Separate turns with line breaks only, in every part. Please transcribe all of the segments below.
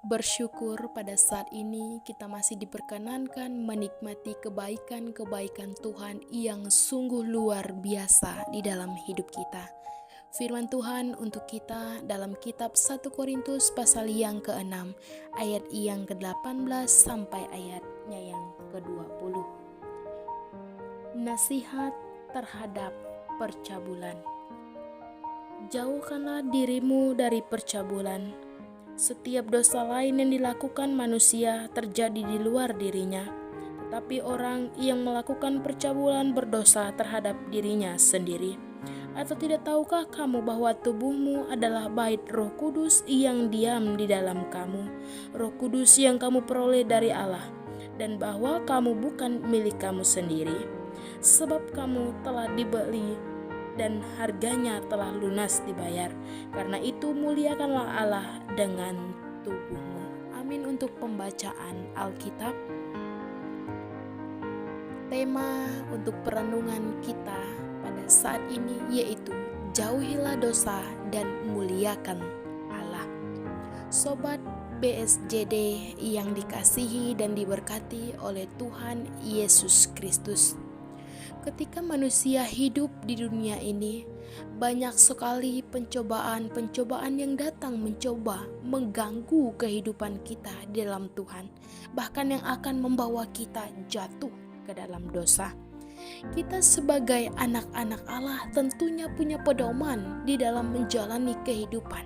Bersyukur pada saat ini kita masih diperkenankan menikmati kebaikan-kebaikan Tuhan yang sungguh luar biasa di dalam hidup kita. Firman Tuhan untuk kita dalam kitab 1 Korintus pasal yang ke-6 ayat yang ke-18 sampai ayatnya yang ke-20. Nasihat terhadap percabulan. Jauhkanlah dirimu dari percabulan. Setiap dosa lain yang dilakukan manusia terjadi di luar dirinya, tetapi orang yang melakukan percabulan berdosa terhadap dirinya sendiri. Atau tidak tahukah kamu bahwa tubuhmu adalah bait Roh Kudus yang diam di dalam kamu, Roh Kudus yang kamu peroleh dari Allah, dan bahwa kamu bukan milik kamu sendiri, sebab kamu telah dibeli dan harganya telah lunas dibayar. Karena itu muliakanlah Allah dengan tubuhmu. Amin. Untuk pembacaan Alkitab, tema untuk perenungan kita pada saat ini yaitu jauhilah dosa dan muliakan Allah. Sobat BSJD yang dikasihi dan diberkati oleh Tuhan Yesus Kristus. Ketika manusia hidup di dunia ini, banyak sekali pencobaan-pencobaan yang datang mencoba mengganggu kehidupan kita di dalam Tuhan, bahkan yang akan membawa kita jatuh ke dalam dosa. Kita sebagai anak-anak Allah tentunya punya pedoman di dalam menjalani kehidupan,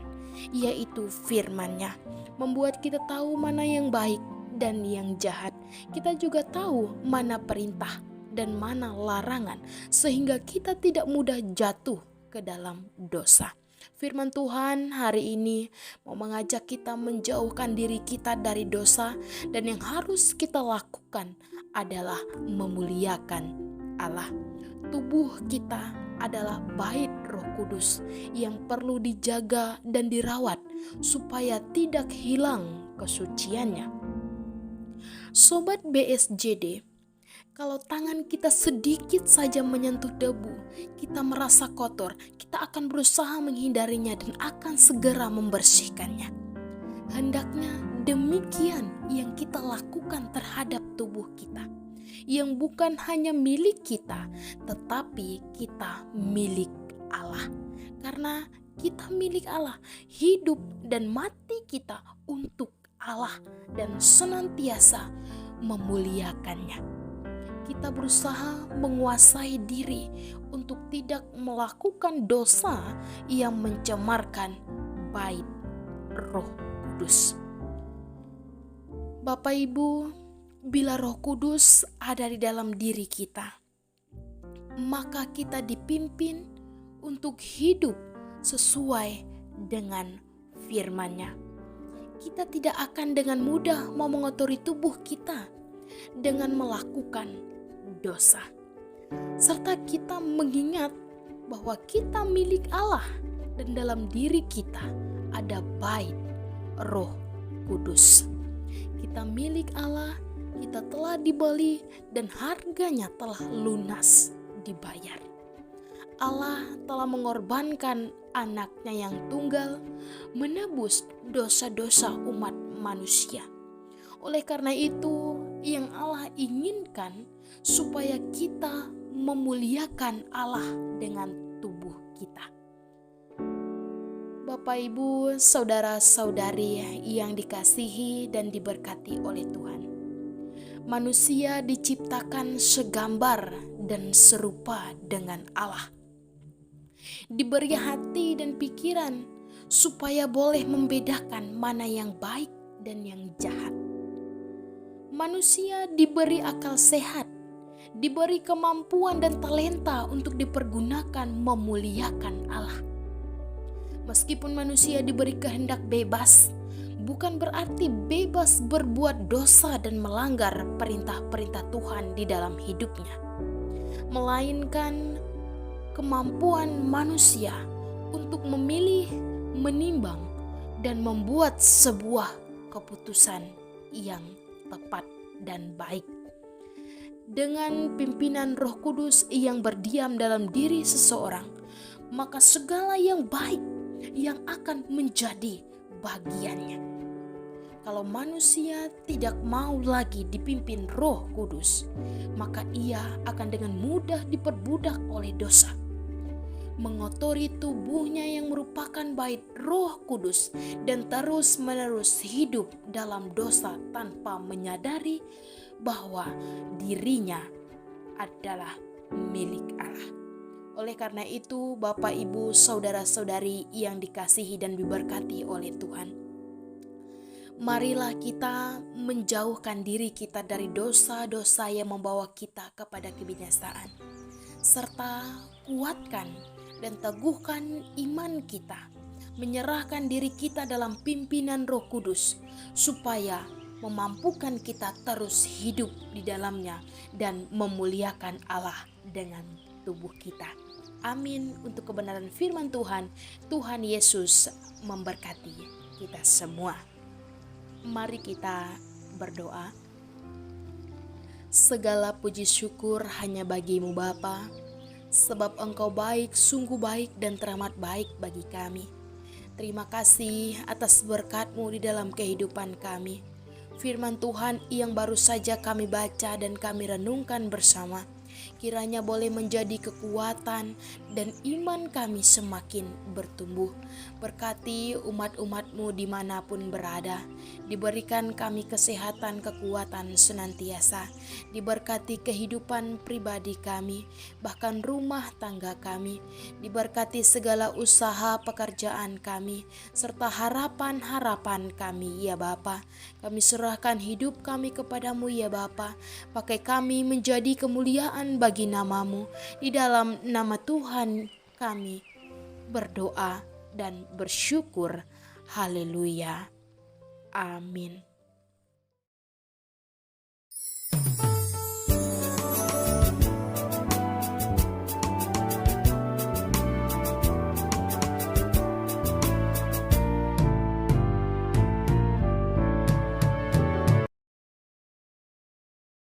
yaitu firman-Nya, membuat kita tahu mana yang baik dan yang jahat. Kita juga tahu mana perintah dan mana larangan, sehingga kita tidak mudah jatuh ke dalam dosa. Firman Tuhan hari ini mau mengajak kita menjauhkan diri kita dari dosa, dan yang harus kita lakukan adalah memuliakan Allah. Tubuh kita adalah bait Roh Kudus yang perlu dijaga dan dirawat supaya tidak hilang kesuciannya. Sobat BSJD, kalau tangan kita sedikit saja menyentuh debu, kita merasa kotor, kita akan berusaha menghindarinya dan akan segera membersihkannya. Hendaknya demikian yang kita lakukan terhadap tubuh kita, yang bukan hanya milik kita, tetapi kita milik Allah. Karena kita milik Allah, hidup dan mati kita untuk Allah dan senantiasa memuliakannya. Kita berusaha menguasai diri untuk tidak melakukan dosa yang mencemarkan bait Roh Kudus. Bapak Ibu, bila Roh Kudus ada di dalam diri kita, maka kita dipimpin untuk hidup sesuai dengan firman-Nya. Kita tidak akan dengan mudah mau mengotori tubuh kita dengan melakukan dosa, serta kita mengingat bahwa kita milik Allah dan dalam diri kita ada bait Roh Kudus. Kita milik Allah, kita telah dibeli dan harganya telah lunas dibayar. Allah telah mengorbankan anaknya yang tunggal menebus dosa-dosa umat manusia. Oleh karena itu, yang Allah inginkan supaya kita memuliakan Allah dengan tubuh kita. Bapak, Ibu, saudara-saudari yang dikasihi dan diberkati oleh Tuhan. Manusia diciptakan segambar dan serupa dengan Allah. Diberi hati dan pikiran supaya boleh membedakan mana yang baik dan yang jahat. Manusia diberi akal sehat, diberi kemampuan dan talenta untuk dipergunakan memuliakan Allah. Meskipun manusia diberi kehendak bebas, bukan berarti bebas berbuat dosa dan melanggar perintah-perintah Tuhan di dalam hidupnya, melainkan kemampuan manusia untuk memilih, menimbang, dan membuat sebuah keputusan yang tepat dan baik. Dengan pimpinan Roh Kudus yang berdiam dalam diri seseorang, maka segala yang baik yang akan menjadi bagiannya. Kalau manusia tidak mau lagi dipimpin Roh Kudus, maka ia akan dengan mudah diperbudak oleh dosa, mengotori tubuhnya yang merupakan bait Roh Kudus, dan terus-menerus hidup dalam dosa tanpa menyadari bahwa dirinya adalah milik Allah. Oleh karena itu, Bapak, Ibu, saudara-saudari yang dikasihi dan diberkati oleh Tuhan, marilah kita menjauhkan diri kita dari dosa-dosa yang membawa kita kepada kebinasaan, serta kuatkan dan teguhkan iman kita, menyerahkan diri kita dalam pimpinan Roh Kudus, supaya memampukan kita terus hidup di dalamnya dan memuliakan Allah dengan tubuh kita. Amin. Untuk kebenaran firman Tuhan, Tuhan Yesus memberkati kita semua. Mari kita berdoa. Segala puji syukur hanya bagi-Mu Bapa, sebab Engkau baik, sungguh baik dan teramat baik bagi kami. Terima kasih atas berkat-Mu di dalam kehidupan kami. Firman Tuhan yang baru saja kami baca dan kami renungkan bersama, kiranya boleh menjadi kekuatan dan iman kami semakin bertumbuh. Berkati umat-umat-Mu dimanapun berada. Diberikan kami kesehatan, kekuatan senantiasa. Diberkati kehidupan pribadi kami, bahkan rumah tangga kami. Diberkati segala usaha pekerjaan kami, serta harapan-harapan kami, ya Bapa. Kami serahkan hidup kami kepadamu, ya Bapa. Pakai kami menjadi kemuliaan bagi nama-Mu. Di dalam nama Tuhan kami berdoa dan bersyukur. Haleluya. Amin.